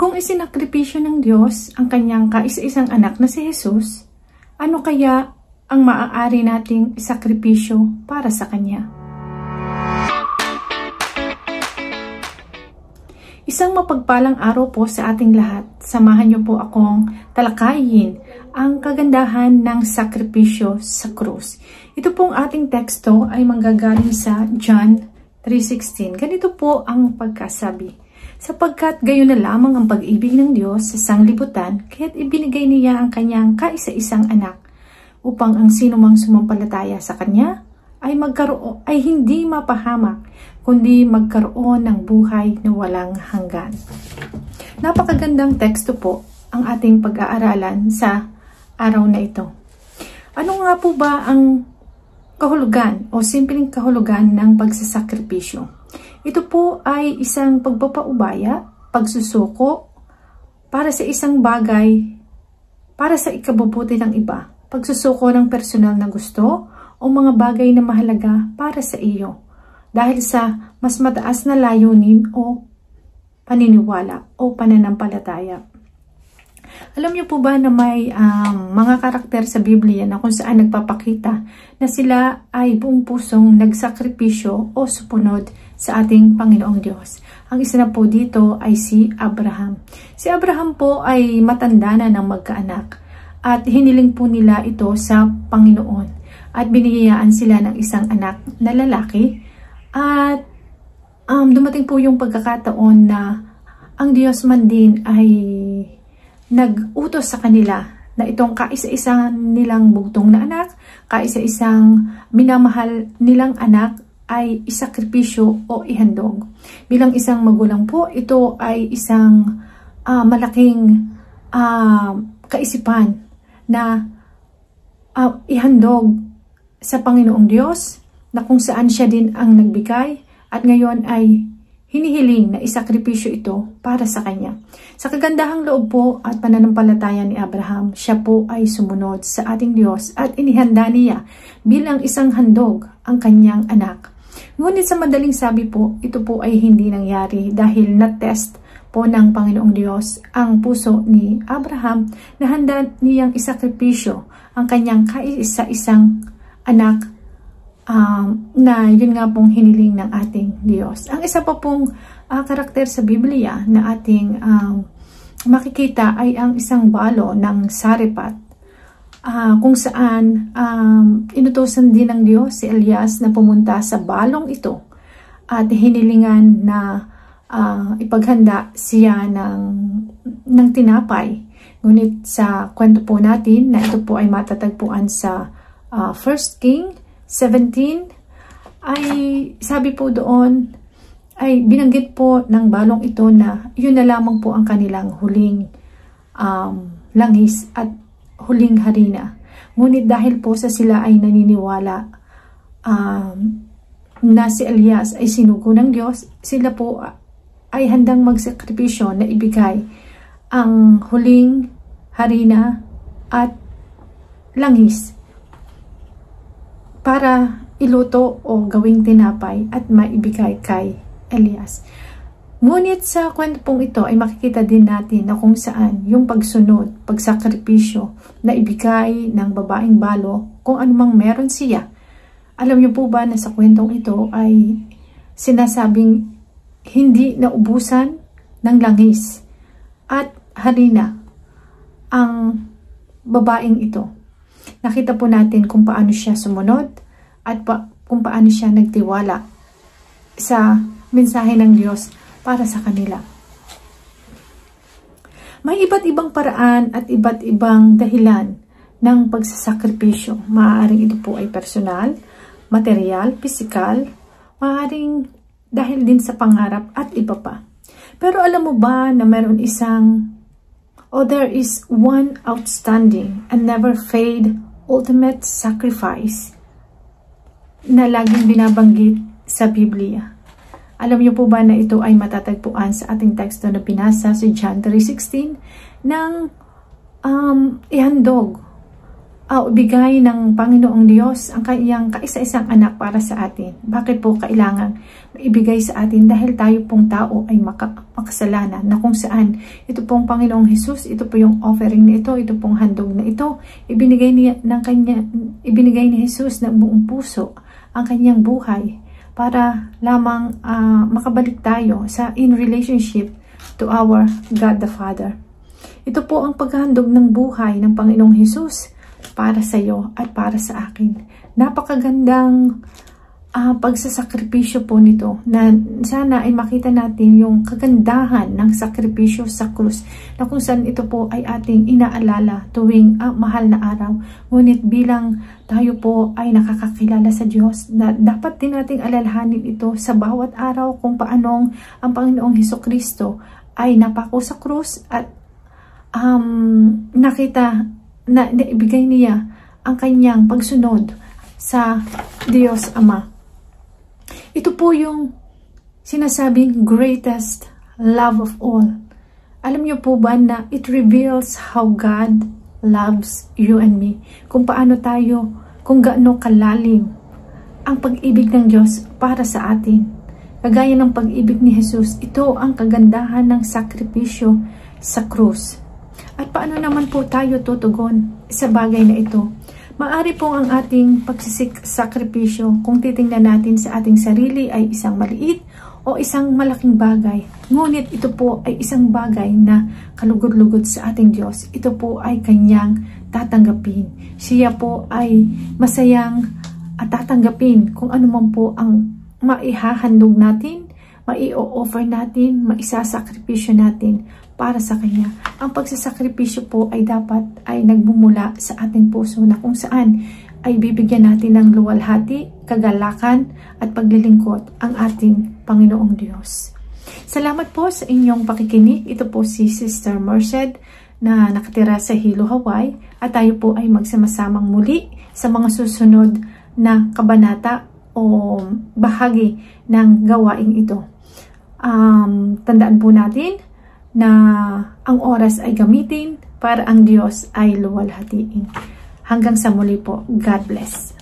Kung isinakripisyo ng Diyos ang kanyang kaisa-isang anak na si Jesus, ano kaya ang maaari nating isakripisyo para sa kanya? Isang mapagpalang araw po sa ating lahat. Samahan niyo po akong talakayin ang kagandahan ng sakripisyo sa krus. Ito pong ating teksto ay manggagaling sa John 3:16. Ganito po ang pagkasabi. Sapagkat gayon na lamang ang pag-ibig ng Diyos sa sanglibutan, kaya't ibinigay niya ang kanyang kaisa-isang anak, upang ang sinumang sumampalataya sa kanya ay hindi mapahamak, kundi magkaroon ng buhay na walang hanggan. Napakagandang teksto po ang ating pag-aaralan sa araw na ito. Ano nga po ba ang kahulugan o simpleng kahulugan ng pagsasakripisyo? Ito po ay isang pagpapaubaya, pagsusuko para sa isang bagay, para sa ikabubuti ng iba, pagsusuko ng personal na gusto o mga bagay na mahalaga para sa iyo dahil sa mas mataas na layunin o paniniwala o pananampalataya. Alam niyo po ba na may mga karakter sa Biblia na kung saan nagpapakita na sila ay buong pusong nagsakripisyo o supunod sa ating Panginoong Diyos? Ang isa na po dito ay si Abraham. Si Abraham po ay matanda na ng magkaanak at hiniling po nila ito sa Panginoon. At binigyan sila ng isang anak na lalaki at dumating po yung pagkakataon na ang Diyos man din ay nag-utos sa kanila na itong kaisa-isang nilang bugtong na anak, kaisa-isang minamahal nilang anak ay isakripisyo o ihandog. Bilang isang magulang po, ito ay isang malaking kaisipan na ihandog sa Panginoong Diyos na kung saan siya din ang nagbigay at ngayon ay hinihiling na isakripisyo ito para sa kanya. Sa kagandahang loob po at pananampalataya ni Abraham, siya po ay sumunod sa ating Diyos at inihanda niya bilang isang handog ang kanyang anak. Ngunit sa madaling sabi po, ito po ay hindi nangyari dahil na-test po ng Panginoong Diyos ang puso ni Abraham na handa niyang isakripisyo ang kanyang kaisa-isang anak na yun nga pong hiniling ng ating Diyos. Ang isa pa pong karakter sa Biblia na ating makikita ay ang isang balo ng Saripat kung saan inutusan din ng Diyos si Elias na pumunta sa balong ito at hinilingan na ipaghanda siya ng tinapay. Ngunit sa kwento po natin na ito po ay matatagpuan sa 1 King 17 ay sabi po doon ay binanggit po ng balong ito na yun na lamang po ang kanilang huling langis at huling harina. Ngunit dahil po sa sila ay naniniwala na si Elias ay sinugo ng Diyos, sila po ay handang magsakripisyo na ibigay ang huling harina at langis para iluto o gawing tinapay at maibigay kay Elias. Ngunit sa kwento pong ito ay makikita din natin na kung saan yung pagsunod, pagsakripisyo na ibigay ng babaeng balo kung anumang meron siya. Alam niyo po ba na sa kwentong ito ay sinasabing hindi naubusan ng langis at harina ang babaeng ito. Nakita po natin kung paano siya sumunod at kung paano siya nagtiwala sa mensahe ng Diyos para sa kanila. May iba't ibang paraan at iba't ibang dahilan ng pagsasakripisyo. Maaaring ito po ay personal, material, pisikal, maaaring dahil din sa pangarap at iba pa. Pero alam mo ba na meron there is one outstanding and never fade ultimate sacrifice na laging binabanggit sa Biblia. Alam niyo po ba na ito ay matatagpuan sa ating teksto na pinasa sa John 3:16 ng ihandog ibigay ng Panginoong Diyos ang kanyang kaisa-isang anak para sa atin. Bakit po kailangan ibigay sa atin? Dahil tayo pong tao ay makasalanan, na kung saan ito pong Panginoong Hesus, ito po yung offering na ito pong handog na ito, ibinigay ni Hesus ng buong puso ang kanyang buhay para lamang makabalik tayo in relationship to our God the Father. Ito po ang paghahandog ng buhay ng Panginoong Hesus para sa iyo at para sa akin. Napakagandang pagsasakripisyo po nito, na sana ay makita natin yung kagandahan ng sakripisyo sa krus, na kung saan ito po ay ating inaalala tuwing mahal na araw. Ngunit bilang tayo po ay nakakakilala sa Diyos, na dapat din nating alalahanin ito sa bawat araw, kung paanong ang Panginoong Hesukristo ay napako sa krus at nakita na ibigay niya ang kanyang pagsunod sa Diyos Ama. Ito po yung sinasabing greatest love of all. Alam niyo po ba na it reveals how God loves you and me? Kung paano tayo, kung gaano kalalim ang pag-ibig ng Diyos para sa atin. Kagaya ng pag-ibig ni Jesus, ito ang kagandahan ng sakripisyo sa krus. At paano naman po tayo tutugon sa bagay na ito? Maari po ang ating pagsisakripisyo, kung titingnan natin sa ating sarili, ay isang maliit o isang malaking bagay. Ngunit ito po ay isang bagay na kalugod-lugod sa ating Diyos. Ito po ay kanyang tatanggapin. Siya po ay masayang tatanggapin kung ano man po ang maihahandog natin, mai-offer natin, maisasakripisyo natin para sa Kanya. Ang pagsasakripisyo po ay dapat ay nagbumula sa ating puso, na kung saan ay bibigyan natin ng luwalhati, kagalakan at paglilingkod ang ating Panginoong Diyos. Salamat po sa inyong pakikinig. Ito po si Sister Merced na nakatira sa Hilo, Hawaii, at tayo po ay magsama-samang muli sa mga susunod na kabanata o bahagi ng gawaing ito. Tandaan po natin na ang oras ay gamitin para ang Diyos ay luwalhatiin. Hanggang sa muli po. God bless.